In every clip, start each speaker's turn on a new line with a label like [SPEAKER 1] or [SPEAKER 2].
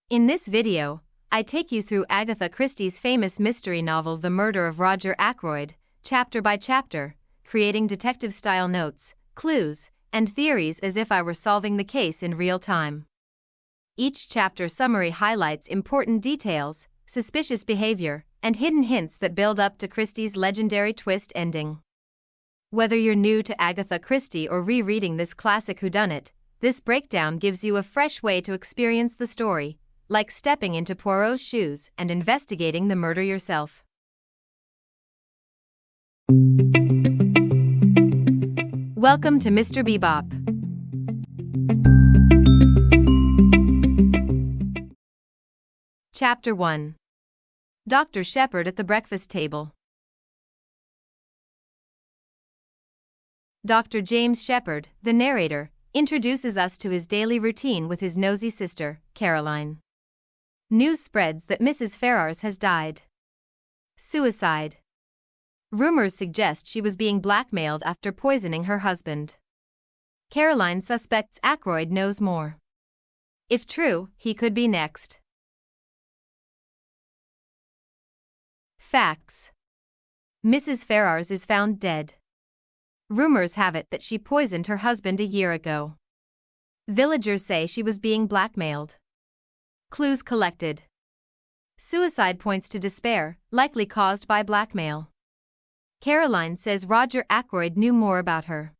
[SPEAKER 1] In this video, I take you through Agatha Christie's famous mystery novel The Murder of Roger Ackroyd, chapter by chapter, creating detective-style notes, clues, and theories as if I were solving the case in real time. Each chapter summary highlights important details, suspicious behavior, and hidden hints that build up to Christie's legendary twist ending. Whether you're new to Agatha Christie or rereading this classic whodunit, this breakdown gives you a fresh way to experience the story, like stepping into Poirot's shoes and investigating the murder yourself. Welcome to Mr. Bebop. Chapter 1. Dr. Sheppard at the breakfast table. Dr. James Sheppard, the narrator, introduces us to his daily routine with his nosy sister, Caroline. News spreads that Mrs. Ferrars has died. Suicide. Rumors suggest she was being blackmailed after poisoning her husband. Caroline suspects Ackroyd knows more. If true, he could be next. Facts. Mrs. Ferrars is found dead. Rumors have it that she poisoned her husband a year ago. Villagers say she was being blackmailed. Clues collected. Suicide points to despair, likely caused by blackmail. Caroline says Roger Ackroyd knew more about her.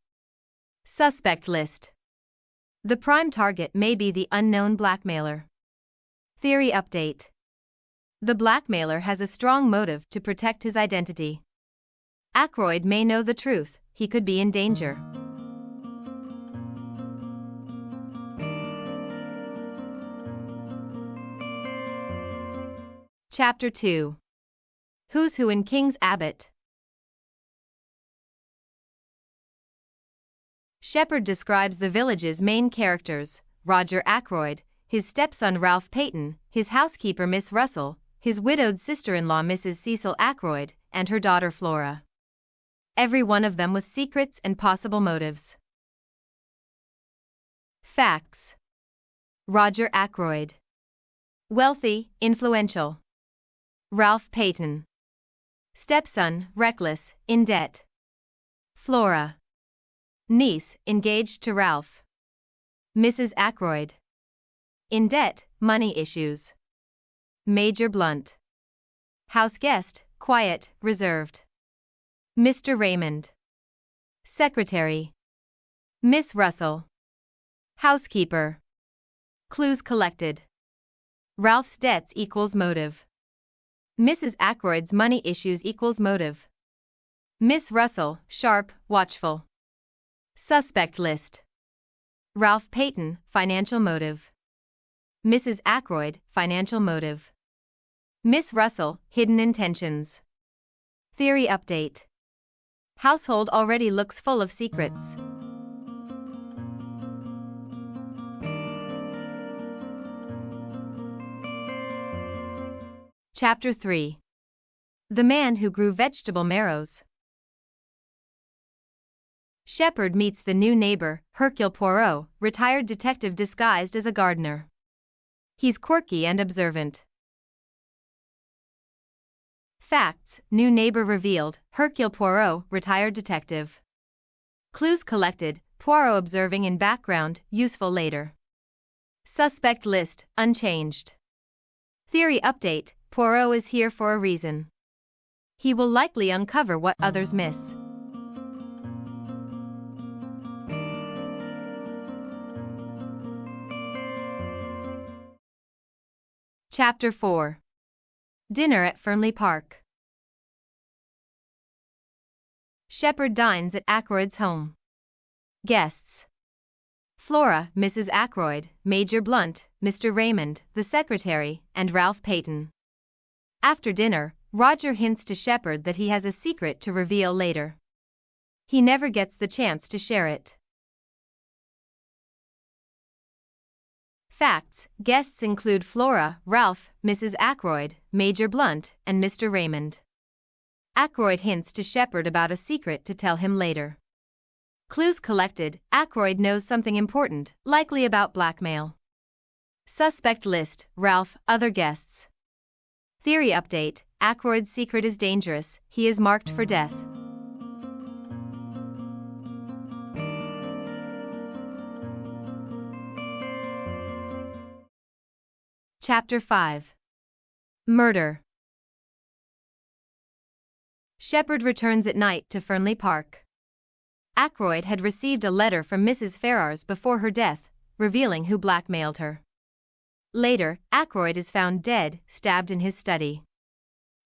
[SPEAKER 1] Suspect list. The prime target may be the unknown blackmailer. Theory update. The blackmailer has a strong motive to protect his identity. Ackroyd may know the truth, he could be in danger. Chapter 2. Who's Who in King's Abbot. Sheppard describes the village's main characters: Roger Ackroyd, his stepson Ralph Peyton, his housekeeper Miss Russell, his widowed sister-in-law Mrs. Cecil Ackroyd, and her daughter Flora. Every one of them with secrets and possible motives. Facts. Roger Ackroyd. Wealthy, influential. Ralph Peyton. Stepson, reckless, in debt. Flora. Niece, engaged to Ralph. Mrs. Ackroyd. In debt, money issues. Major blunt. House guest, quiet, reserved. Mr. Raymond. Secretary. Miss Russell. Housekeeper. Clues collected. Ralph's debts equals motive. Mrs. Ackroyd's money issues equals motive. Miss Russell, sharp, watchful. Suspect list. Ralph Peyton, financial motive. Mrs. Ackroyd, financial motive. Miss Russell, hidden intentions. Theory update. Household already looks full of secrets. Chapter 3. The Man Who Grew Vegetable Marrows. Sheppard meets the new neighbor, Hercule Poirot, retired detective disguised as a gardener. He's quirky and observant. Facts. New neighbor revealed, Hercule Poirot, retired detective. Clues collected, Poirot observing in background, useful later. Suspect list, unchanged. Theory update, Poirot is here for a reason. He will likely uncover what others miss. Chapter 4. Dinner at Fernly Park. Sheppard dines at Ackroyd's home. Guests: Flora, Mrs. Ackroyd, Major Blunt, Mr. Raymond, the secretary, and Ralph Peyton. After dinner, Roger hints to Sheppard that he has a secret to reveal later. He never gets the chance to share it. Facts. Guests include Flora, Ralph, Mrs. Ackroyd, Major Blunt, and Mr. Raymond. Ackroyd hints to Sheppard about a secret to tell him later. Clues collected, Ackroyd knows something important, likely about blackmail. Suspect list, Ralph, other guests. Theory update, Ackroyd's secret is dangerous, he is marked for death. Chapter 5. Murder. Sheppard returns at night to Fernly Park. Ackroyd had received a letter from Mrs. Ferrars before her death, revealing who blackmailed her. Later, Ackroyd is found dead, stabbed in his study.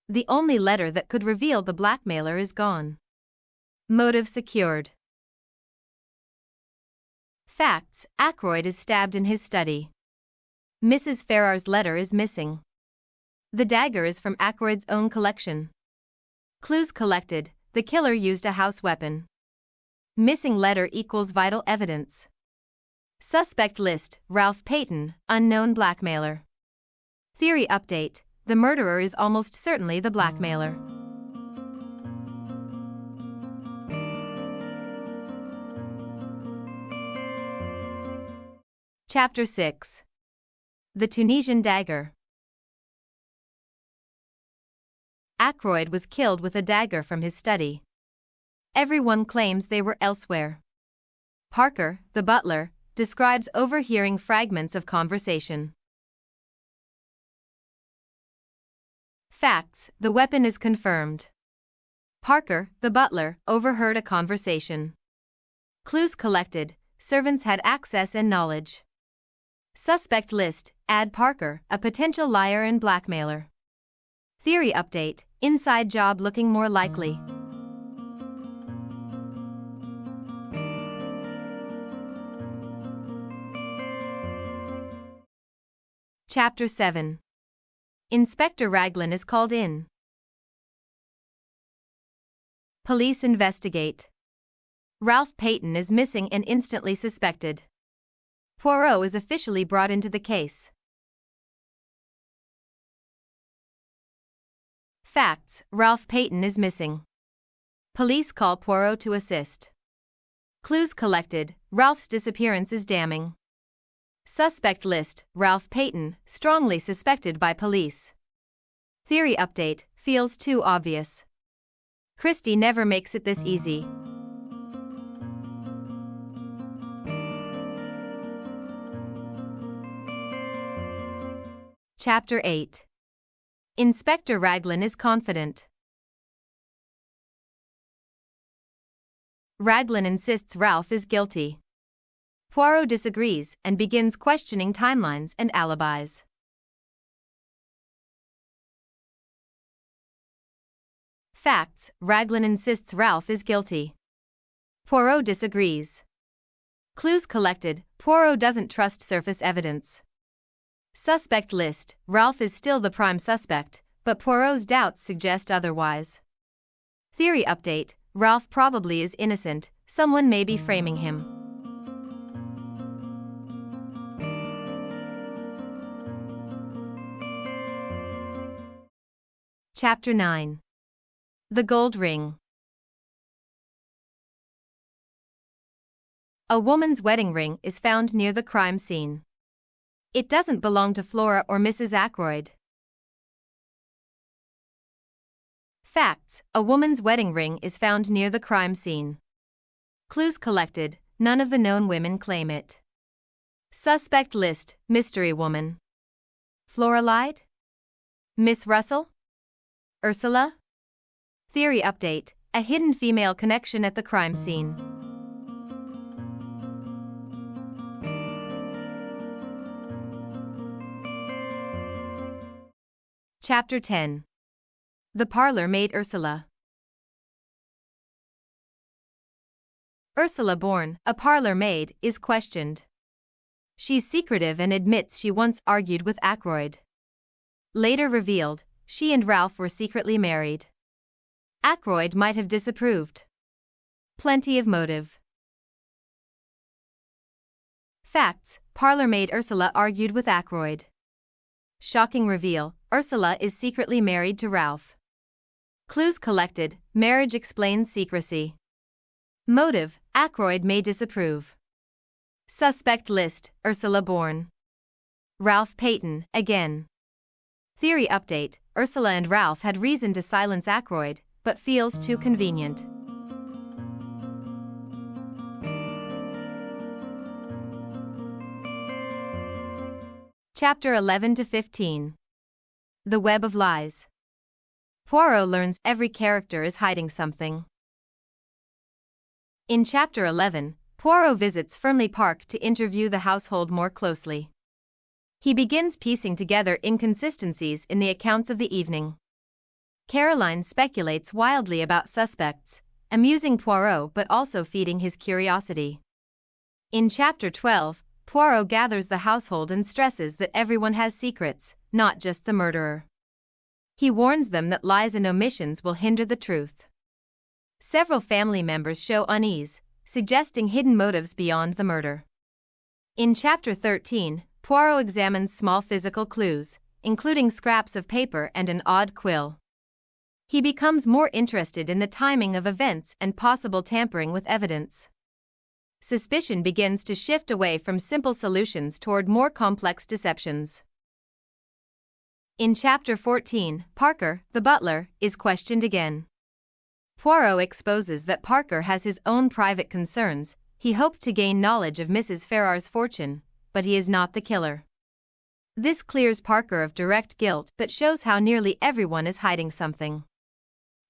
[SPEAKER 1] The only letter that could reveal the blackmailer is gone. Motive secured. Facts: Ackroyd is stabbed in his study. Mrs. Ferrars' letter is missing. The dagger is from Ackroyd's own collection. Clues collected: the killer used a house weapon. Missing letter equals vital evidence. Suspect list, Ralph Peyton, unknown blackmailer. Theory update, the murderer is almost certainly the blackmailer. Chapter 6. The Tunisian Dagger. Ackroyd was killed with a dagger from his study. Everyone claims they were elsewhere. Parker, the butler, describes overhearing fragments of conversation. Facts: the weapon is confirmed. Parker, the butler, overheard a conversation. Clues collected: servants had access and knowledge. Suspect list, add Parker, a potential liar and blackmailer. Theory update, inside job looking more likely. Chapter 7. Inspector Raglan is called in. Police investigate. Ralph Peyton is missing and instantly suspected. Poirot is officially brought into the case. Facts: Ralph Peyton is missing. Police call Poirot to assist. Clues collected: Ralph's disappearance is damning. Suspect list, Ralph Peyton, strongly suspected by police. Theory update, feels too obvious. Christie never makes it this easy. Chapter 8. Inspector Raglan is confident. Raglan insists Ralph is guilty. Poirot disagrees and begins questioning timelines and alibis. Facts: Raglan insists Ralph is guilty. Poirot disagrees. Clues collected: Poirot doesn't trust surface evidence. Suspect list, Ralph is still the prime suspect, but Poirot's doubts suggest otherwise. Theory update, Ralph probably is innocent, someone may be framing him. Chapter 9. The Gold Ring. A woman's wedding ring is found near the crime scene. It doesn't belong to Flora or Mrs. Ackroyd. Facts: a woman's wedding ring is found near the crime scene. Clues collected: none of the known women claim it. Suspect list, mystery woman. Flora lied? Miss Russell? Ursula? Theory update, a hidden female connection at the crime scene. Chapter 10. The Parlor Maid Ursula. Ursula Bourne, a parlor maid, is questioned. She's secretive and admits she once argued with Ackroyd. Later revealed, she and Ralph were secretly married. Ackroyd might have disapproved. Plenty of motive. Facts: parlor maid Ursula argued with Ackroyd. Shocking reveal, Ursula is secretly married to Ralph. Clues collected, marriage explains secrecy. Motive, Ackroyd may disapprove. Suspect list, Ursula Bourne. Ralph Peyton, again. Theory update: Ursula and Ralph had reason to silence Ackroyd, but feels too convenient. Chapter 11 to 15. The Web of Lies. Poirot learns every character is hiding something. In Chapter 11, Poirot visits Fernly Park to interview the household more closely. He begins piecing together inconsistencies in the accounts of the evening. Caroline speculates wildly about suspects, amusing Poirot but also feeding his curiosity. In Chapter 12, Poirot gathers the household and stresses that everyone has secrets, not just the murderer. He warns them that lies and omissions will hinder the truth. Several family members show unease, suggesting hidden motives beyond the murder. In Chapter 13, Poirot examines small physical clues, including scraps of paper and an odd quill. He becomes more interested in the timing of events and possible tampering with evidence. Suspicion begins to shift away from simple solutions toward more complex deceptions. In Chapter 14, Parker, the butler, is questioned again. Poirot exposes that Parker has his own private concerns. He hoped to gain knowledge of Mrs. Ferrars's fortune, but he is not the killer. This clears Parker of direct guilt but shows how nearly everyone is hiding something.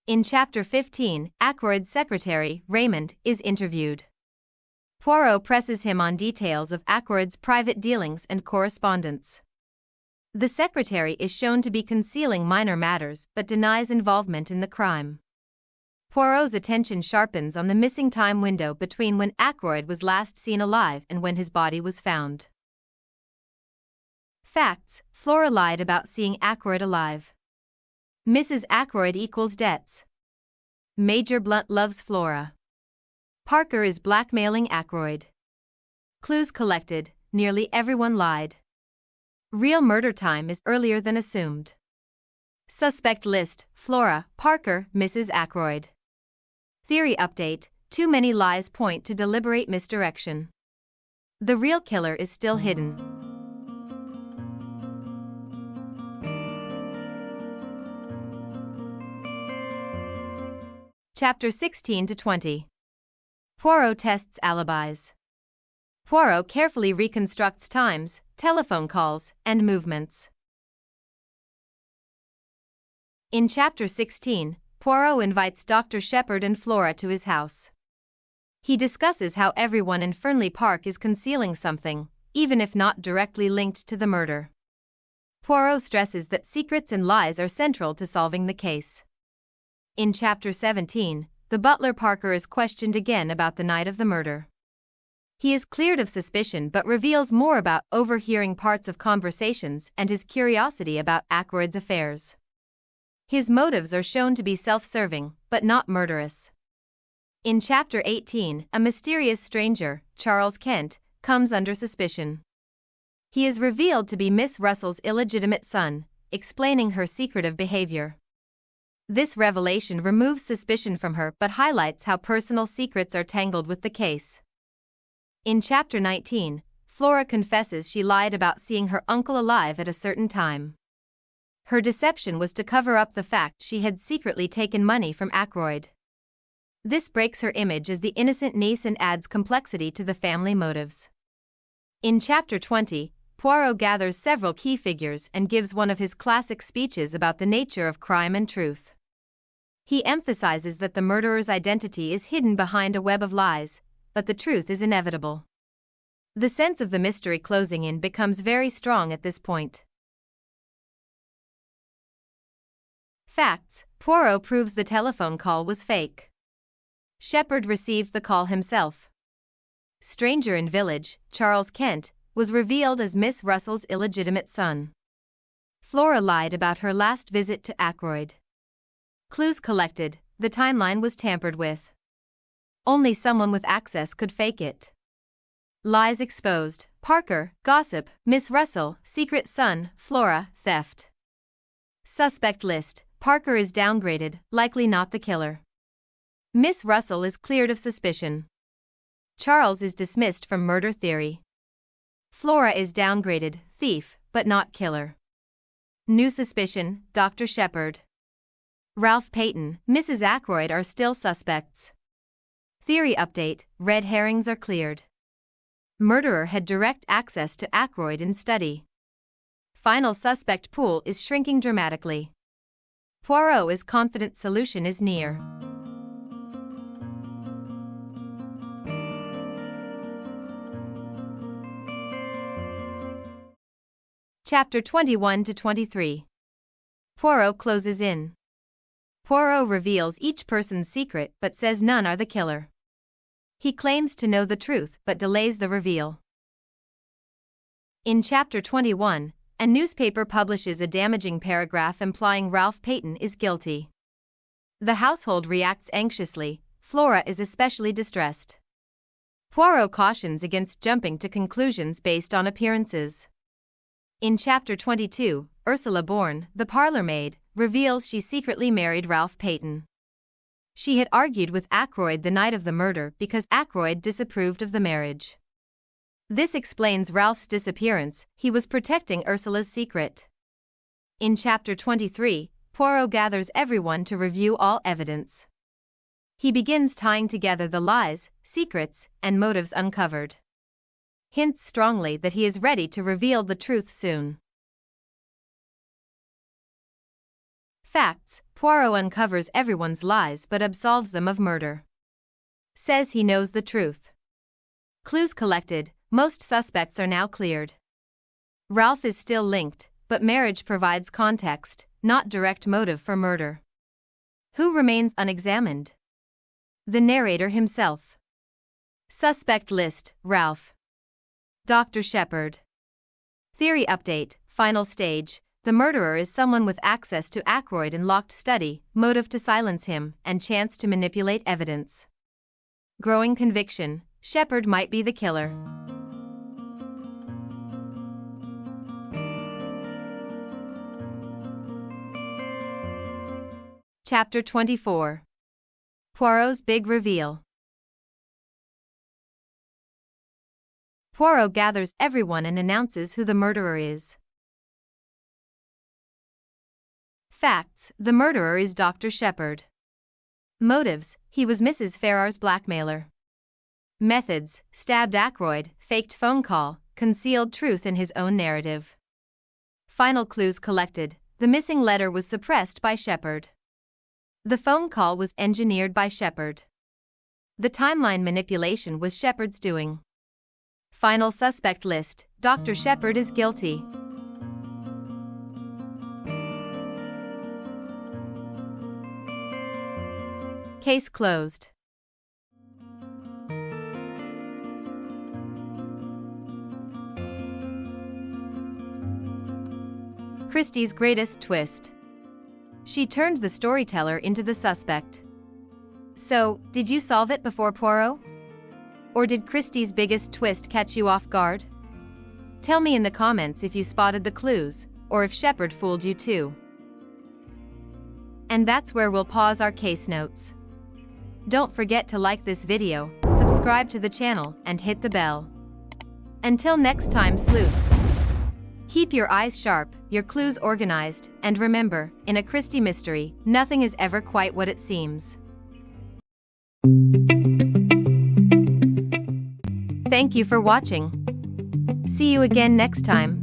[SPEAKER 1] In Chapter 15, Ackroyd's secretary, Raymond, is interviewed. Poirot presses him on details of Ackroyd's private dealings and correspondence. The secretary is shown to be concealing minor matters but denies involvement in the crime. Poirot's attention sharpens on the missing time window between when Ackroyd was last seen alive and when his body was found. Facts: Flora lied about seeing Ackroyd alive. Mrs. Ackroyd equals debts. Major Blunt loves Flora. Parker is blackmailing Ackroyd. Clues collected: nearly everyone lied. Real murder time is earlier than assumed. Suspect list: Flora, Parker, Mrs. Ackroyd. Theory update: too many lies point to deliberate misdirection. The real killer is still hidden. Chapter 16 to 20. Poirot tests alibis. Poirot carefully reconstructs times, telephone calls, and movements. In Chapter 16, Poirot invites Dr. Sheppard and Flora to his house. He discusses how everyone in Fernly Park is concealing something, even if not directly linked to the murder. Poirot stresses that secrets and lies are central to solving the case. In Chapter 17, the butler Parker is questioned again about the night of the murder. He is cleared of suspicion but reveals more about overhearing parts of conversations and his curiosity about Ackroyd's affairs. His motives are shown to be self-serving, but not murderous. In Chapter 18, a mysterious stranger, Charles Kent, comes under suspicion. He is revealed to be Miss Russell's illegitimate son, explaining her secretive behavior. This revelation removes suspicion from her but highlights how personal secrets are tangled with the case. In Chapter 19, Flora confesses she lied about seeing her uncle alive at a certain time. Her deception was to cover up the fact she had secretly taken money from Ackroyd. This breaks her image as the innocent niece and adds complexity to the family motives. In Chapter 20, Poirot gathers several key figures and gives one of his classic speeches about the nature of crime and truth. He emphasizes that the murderer's identity is hidden behind a web of lies, but the truth is inevitable. The sense of the mystery closing in becomes very strong at this point. Facts: Poirot proves the telephone call was fake. Sheppard received the call himself. Stranger in village, Charles Kent, was revealed as Miss Russell's illegitimate son. Flora lied about her last visit to Ackroyd. Clues collected: the timeline was tampered with. Only someone with access could fake it. Lies exposed: Parker, gossip, Miss Russell, secret son, Flora, theft. Suspect list: Parker is downgraded, likely not the killer. Miss Russell is cleared of suspicion. Charles is dismissed from murder theory. Flora is downgraded, thief, but not killer. New suspicion, Dr. Sheppard. Ralph Peyton, Mrs. Ackroyd are still suspects. Theory update, red herrings are cleared. Murderer had direct access to Ackroyd in study. Final suspect pool is shrinking dramatically. Poirot is confident solution is near. Chapter 21 to 23. Poirot closes in. Poirot reveals each person's secret but says none are the killer. He claims to know the truth but delays the reveal. In Chapter 21, a newspaper publishes a damaging paragraph implying Ralph Peyton is guilty. The household reacts anxiously, Flora is especially distressed. Poirot cautions against jumping to conclusions based on appearances. In Chapter 22, Ursula Bourne, the parlor maid, reveals she secretly married Ralph Peyton. She had argued with Ackroyd the night of the murder because Ackroyd disapproved of the marriage. This explains Ralph's disappearance, he was protecting Ursula's secret. In Chapter 23, Poirot gathers everyone to review all evidence. He begins tying together the lies, secrets, and motives uncovered. Hints strongly that he is ready to reveal the truth soon. Facts, Poirot uncovers everyone's lies but absolves them of murder. Says he knows the truth. Clues collected, most suspects are now cleared. Ralph is still linked, but marriage provides context, not direct motive for murder. Who remains unexamined? The narrator himself. Suspect list, Ralph. Dr. Sheppard. Theory update, final stage, the murderer is someone with access to Ackroyd in locked study, motive to silence him, and chance to manipulate evidence. Growing conviction, Sheppard might be the killer. Chapter 24. Poirot's big reveal. Poirot gathers everyone and announces who the murderer is. Facts, the murderer is Dr. Sheppard. Motives, he was Mrs. Ferrars's blackmailer. Methods, stabbed Ackroyd, faked phone call, concealed truth in his own narrative. Final clues collected, the missing letter was suppressed by Sheppard. The phone call was engineered by Sheppard. The timeline manipulation was Sheppard's doing. Final suspect list, Dr. Sheppard is guilty. Case closed. Christie's greatest twist. She turned the storyteller into the suspect. So, did you solve it before Poirot? Or did Christie's biggest twist catch you off guard? Tell me in the comments if you spotted the clues, or if Sheppard fooled you too. And that's where we'll pause our case notes. Don't forget to like this video, subscribe to the channel, and hit the bell. Until next time, sleuths. Keep your eyes sharp, your clues organized, and remember, in a Christie mystery, nothing is ever quite what it seems. Thank you for watching. See you again next time.